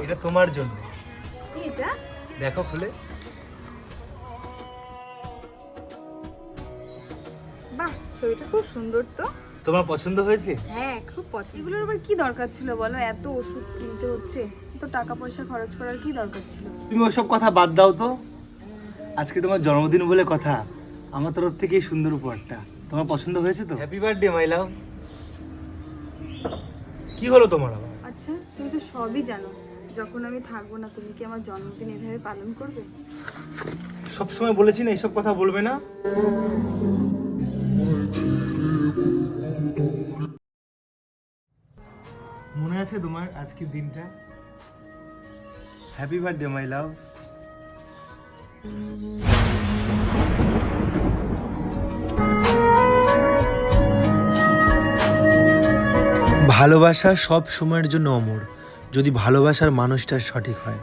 এটা তোমার জন্য। এটা দেখো খুলে। বাহ, ছবিটা খুব সুন্দর তো। তোমার পছন্দ হয়েছে? হ্যাঁ, খুব পছন্দ। এগুলোর আবার কি দরকার ছিল বলো? এত ওষুধ কিনতে হচ্ছে, তো টাকা পয়সা খরচ করার কি দরকার ছিল? তুমি ওসব কথা বাদ দাও তো। আজকে তোমার জন্মদিন বলে কথা, আমার তরফ থেকে এই সুন্দর উপহারটা তোমার পছন্দ হয়েছে তো? হ্যাপি বার্থডে মাই লাভ। কি হলো তোমার আবার? আচ্ছা, তুমি তো সবই জানো। যখন আমি থাকবো না, তুমি কি আমার জন্মদিন এভাবে পালন করবে? সব সময় বলেছি না এইসব কথা বলবে না। মনে আছে তোমার আজকের দিনটা? হ্যাপি বার্থডে মাই লাভ। ভালোবাসা সব সময়ের জন্য অমর, যদি ভালোবাসার মানুষটা সঠিক হয়।